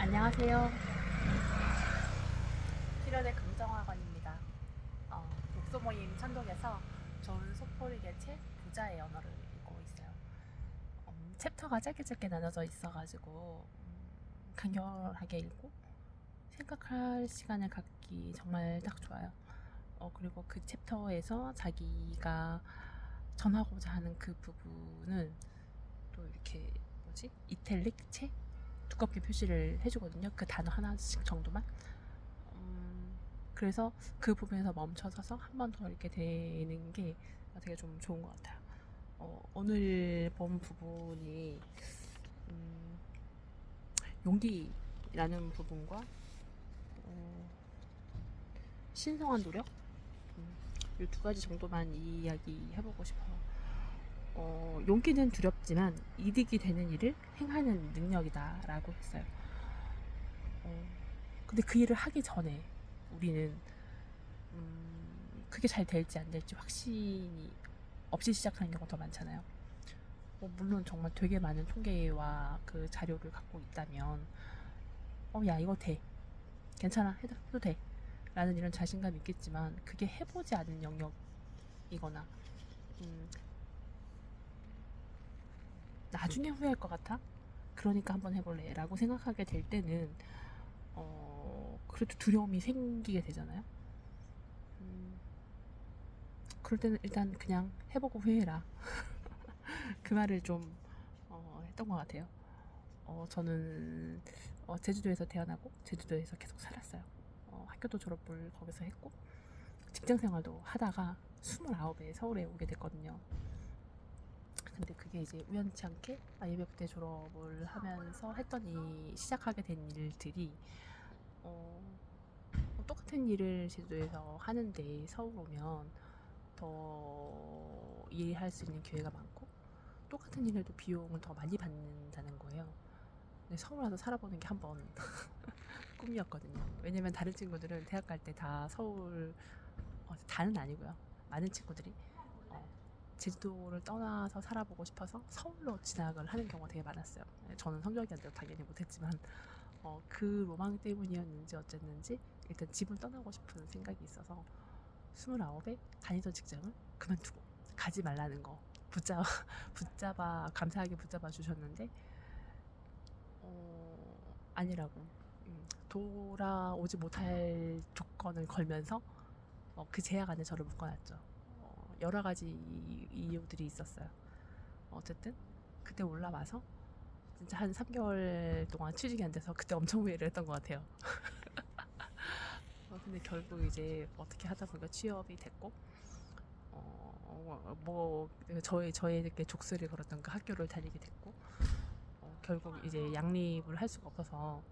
안녕하세요. 필연의 긍정학원입니다. 독서 모임 찬독에서 좋은 소포리의 책 부자의 언어를 읽고 있어요. 챕터가 짧게 나눠져 있어가지고 간결하게 읽고 생각할 시간을 갖기 정말 딱 좋아요. 그리고 그 챕터에서 자기가 전하고자 하는 그 부분은 또 이렇게 이탈릭 체 두껍게 표시를 해주거든요. 그 단어 하나씩 정도만. 그래서 그 부분에서 멈춰서서 한 번 더 읽게 되는 게 되게 좀 좋은 것 같아요. 오늘 본 부분이 용기라는 부분과 신성한 노력 이 두 가지 정도만 이야기 해보고 싶어요. 용기는 두렵지만 이득이 되는 일을 행하는 능력이다라고 했어요. 근데 그 일을 하기 전에 우리는 그게 잘 될지 안 될지 확신이 없이 시작하는 경우가 더 많잖아요. 물론 정말 되게 많은 통계와 그 자료를 갖고 있다면 야 이거 돼, 괜찮아, 해도 돼 라는 이런 자신감이 있겠지만 그게 해보지 않은 영역이거나 나중에 후회할 것 같아? 그러니까 한번 해볼래 라고 생각하게 될 때는 그래도 두려움이 생기게 되잖아요. 그럴 때는 일단 그냥 해보고 후회해라 그 말을 좀 했던 것 같아요. 저는 제주도에서 태어나고 제주도에서 계속 살았어요. 학교도 졸업을 거기서 했고 직장 생활도 하다가 29에 서울에 오게 됐거든요. 근데 그게 이제 우연치 않게 예비역대 졸업을 하면서 했더니 시작하게 된 일들이 똑같은 일을 제주도에서 하는데 서울 오면 더 일할 수 있는 기회가 많고 똑같은 일을 해도 비용을 더 많이 받는다는 거예요. 근데 서울 와서 살아보는 게 한번 꿈이었거든요. 왜냐면 다른 친구들은 대학 갈 때 다 서울, 다는 아니고요. 많은 친구들이 제주도를 떠나서 살아보고 싶어서 서울로 진학을 하는 경우가 되게 많았어요. 저는 성적이 안 돼서 당연히 못했지만 그 로망 때문이었는지 어쨌는지 일단 집을 떠나고 싶은 생각이 있어서 29에 다니던 직장을 그만두고 가지 말라는 거 붙잡아 감사하게 붙잡아 주셨는데 아니라고 돌아오지 못할 조건을 걸면서 그 제약 안에 저를 묶어놨죠. 여러 가지 이유들이 있었어요. 어쨌든 그때 올라와서 진짜 한 3개월 동안 취직이 안 돼서 그때 엄청 후회를 했던 것 같아요. 근데 결국 이제 어떻게 하다 보니까 취업이 됐고 뭐 저에게 족쇄를 걸었던 그 학교를 다니게 됐고 결국 이제 양립을 할 수가 없어서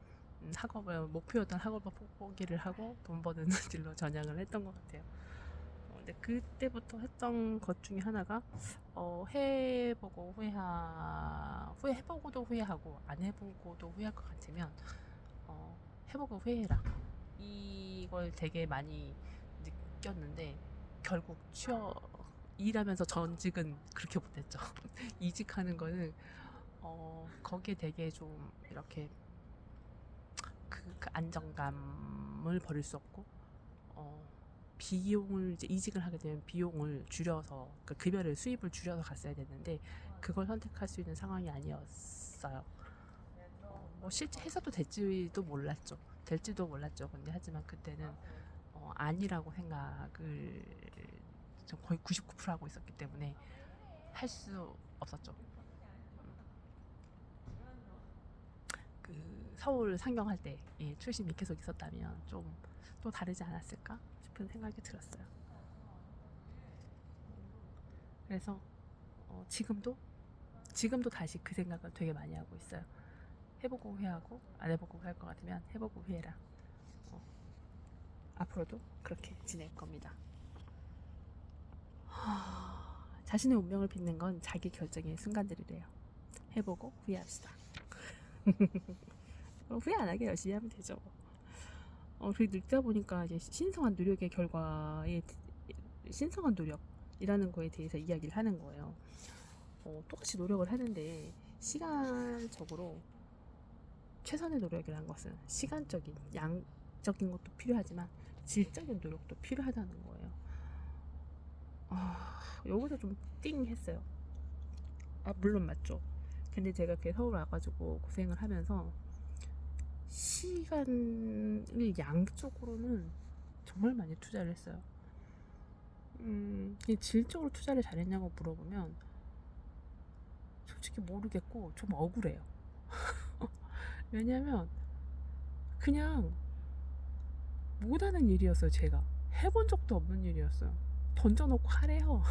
학업을 목표였던 학업을 포기를 하고 돈 버는 길로 전향을 했던 것 같아요. 근데 그때부터 했던 것 중에 하나가 해보고도 후회하고 안 해보고도 후회할 것 같으면 해보고 후회해라 이걸 되게 많이 느꼈는데 결국 일하면서 전직은 그렇게 못했죠. 이직하는 거는 거기에 되게 좀 이렇게 그 안정감을 버릴 수 없고 비용을 이제 이직을 하게 되면 비용을 줄여서 그 급여를 수입을 줄여서 갔어야 됐는데 그걸 선택할 수 있는 상황이 아니었어요. 뭐 실제 해서도 될지도 몰랐죠. 근데 하지만 그때는 아니라고 생각을 거의 99% 하고 있었기 때문에 할 수 없었죠. 그 서울 상경할 때 출신이 계속 있었다면 좀 또 다르지 않았을까 싶은 생각이 들었어요. 그래서 지금도 다시 그 생각을 되게 많이 하고 있어요. 해보고 후회하고 안 해보고 후회할 것 같으면 해보고 후회해라. 앞으로도 그렇게 지낼 겁니다. 자신의 운명을 빚는 건 자기 결정의 순간들이래요. 해보고 후회합시다. 후회 안 하게 열심히 하면 되죠. 그리고 늙다 보니까 이제 신성한 노력의 결과에 신성한 노력이라는 거에 대해서 이야기를 하는 거예요. 똑같이 노력을 하는데 시간적으로 최선의 노력이라는 것은 시간적인, 양적인 것도 필요하지만 질적인 노력도 필요하다는 거예요. 여기서 좀 띵 했어요. 물론 맞죠. 근데 제가 이렇게 서울 와가지고 고생을 하면서 시간을 양쪽으로는 정말 많이 투자를 했어요. 질적으로 투자를 잘했냐고 물어보면 솔직히 모르겠고 좀 억울해요. 왜냐면 그냥 못하는 일이었어요. 제가 해본 적도 없는 일이었어요. 던져놓고 하래요.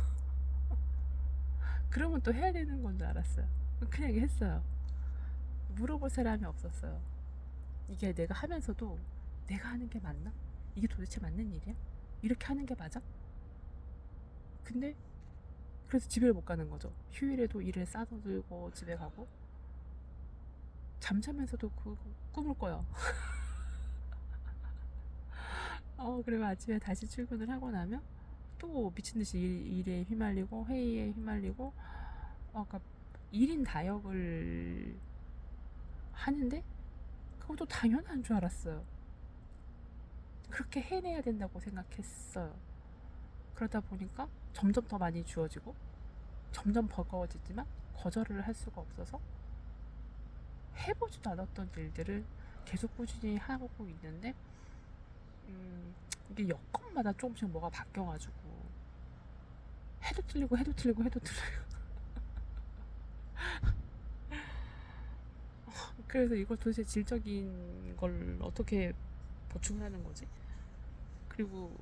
그러면 또 해야 되는 건 줄 알았어요. 그냥 했어요. 물어볼 사람이 없었어요. 이게 내가 하면서도 내가 하는 게 맞나? 이게 도대체 맞는 일이야? 이렇게 하는 게 맞아? 근데 그래서 집에 못 가는 거죠. 휴일에도 일을 싸서 들고 집에 가고 잠자면서도 그 꿈을 꿔요. 그리고 아침에 다시 출근을 하고 나면 또 미친듯이 일에 휘말리고 회의에 휘말리고 그러니까 1인 다역을 하는데 그것도 당연한 줄 알았어요. 그렇게 해내야 된다고 생각했어요. 그러다 보니까 점점 더 많이 주어지고 점점 버거워지지만 거절을 할 수가 없어서 해보지도 않았던 일들을 계속 꾸준히 하고 있는데 이게 여건마다 조금씩 뭐가 바뀌어가지고 해도 틀리고 해도 틀리고 해도 틀리고 그래서 이걸 도대체 질적인 걸 어떻게 보충을 하는 거지? 그리고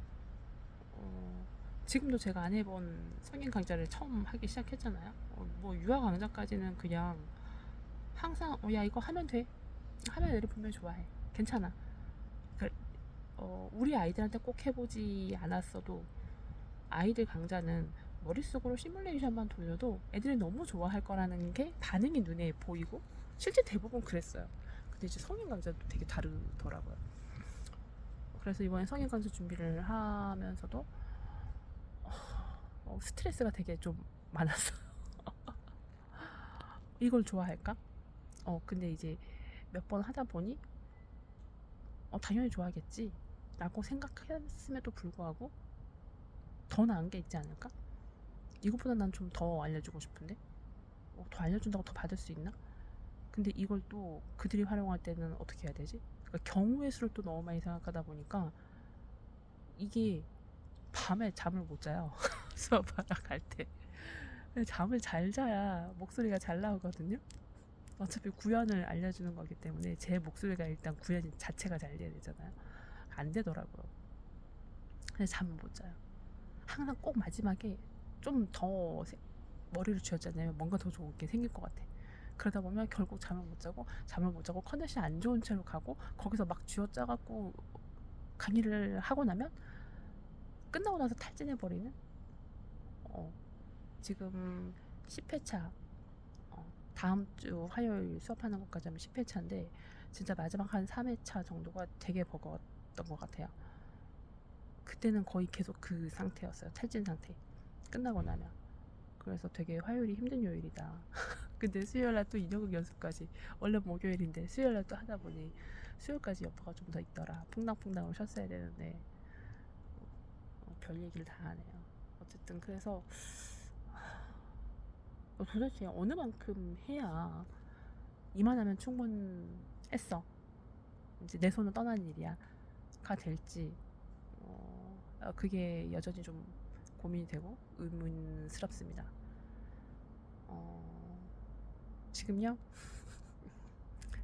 지금도 제가 안 해본 성인 강좌를 처음 하기 시작했잖아요. 뭐 유아 강좌까지는 그냥 항상 야 이거 하면 돼. 하면 애들이 분명히 좋아해. 괜찮아. 우리 아이들한테 꼭 해보지 않았어도 아이들 강좌는 머릿속으로 시뮬레이션만 돌려도 애들이 너무 좋아할 거라는 게 반응이 눈에 보이고 실제 대부분 그랬어요. 근데 이제 성인 강좌도 되게 다르더라고요. 그래서 이번에 성인 강좌 준비를 하면서도 스트레스가 되게 좀 많았어요. 이걸 좋아할까? 근데 이제 몇 번 하다 보니 당연히 좋아하겠지 라고 생각했음에도 불구하고 더 나은 게 있지 않을까? 이것보다 난 좀 더 알려주고 싶은데 더 알려준다고 더 받을 수 있나? 근데 이걸 또 그들이 활용할 때는 어떻게 해야 되지? 그러니까 경우의 수를 또 너무 많이 생각하다 보니까 이게 밤에 잠을 못 자요. 수업하러 갈 때. 잠을 잘 자야 목소리가 잘 나오거든요. 어차피 구현을 알려주는 거기 때문에 제 목소리가 일단 구현 자체가 잘 돼야 되잖아요. 안 되더라고요. 그래서 잠을 못 자요. 항상 꼭 마지막에 좀 더 머리를 쥐어짜내면 뭔가 더 좋은 게 생길 것 같아. 그러다 보면 결국 잠을 못 자고 컨디션 안 좋은 채로 가고 거기서 막 쥐어짜갖고 강의를 하고 나면 끝나고 나서 탈진해버리는 지금 10회차 다음 주 화요일 수업하는 것까지 하면 10회차인데 진짜 마지막 한 3회차 정도가 되게 버거웠던 것 같아요. 그때는 거의 계속 그 상태였어요. 탈진 상태. 끝나고 나면. 그래서 되게 화요일이 힘든 요일이다. 근데 수요일날 또 인형극 연습까지 원래 목요일인데 수요일날 또 하다 보니 수요일까지 여파가 좀 더 있더라. 풍당풍당으로 쉬었어야 되는데 별 얘기를 다 하네요. 어쨌든 그래서 도대체 어느 만큼 해야 이만하면 충분했어. 이제 내 손을 떠난 일이야. 가 될지 그게 여전히 좀 고민이 되고 의문스럽습니다. 지금요?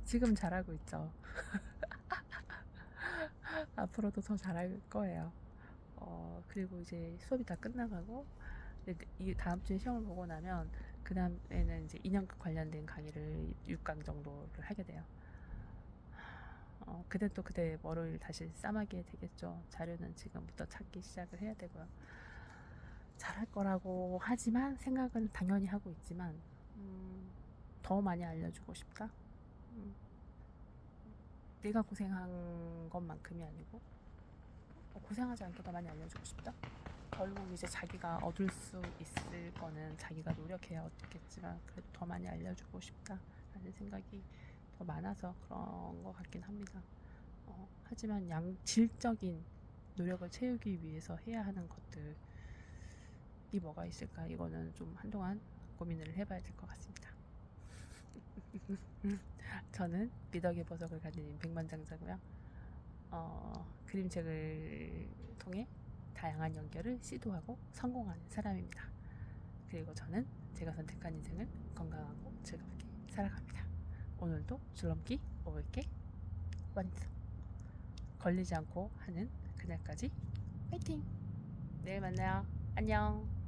지금 잘하고 있죠. 앞으로도 더 잘할 거예요. 그리고 이제 수업이 다 끝나가고 이 다음 주에 시험을 보고 나면 그 다음에는 이제 인형극 관련된 강의를 6강 정도를 하게 돼요. 그때 또 그때 뭐를 다시 싸마게 되겠죠. 자료는 지금부터 찾기 시작을 해야 되고요. 잘할 거라고 하지만 생각은 당연히 하고 있지만 더 많이 알려주고 싶다. 내가 고생한 것만큼이 아니고 고생하지 않게 더 많이 알려주고 싶다. 결국 이제 자기가 얻을 수 있을 거는 자기가 노력해야 얻겠지만 그래도 더 많이 알려주고 싶다라는 생각이 더 많아서 그런 것 같긴 합니다. 하지만 양질적인 노력을 채우기 위해서 해야 하는 것들이 뭐가 있을까? 이거는 좀 한동안 고민을 해봐야 될 것 같습니다. 저는 미덕의 보석을 가진 백만장자고요. 그림책을 통해 다양한 연결을 시도하고 성공하는 사람입니다. 그리고 저는 제가 선택한 인생을 건강하고 즐겁게 살아갑니다. 오늘도 줄넘기 5개 완성. 걸리지 않고 하는 그날까지 파이팅! 내일 만나요. 안녕.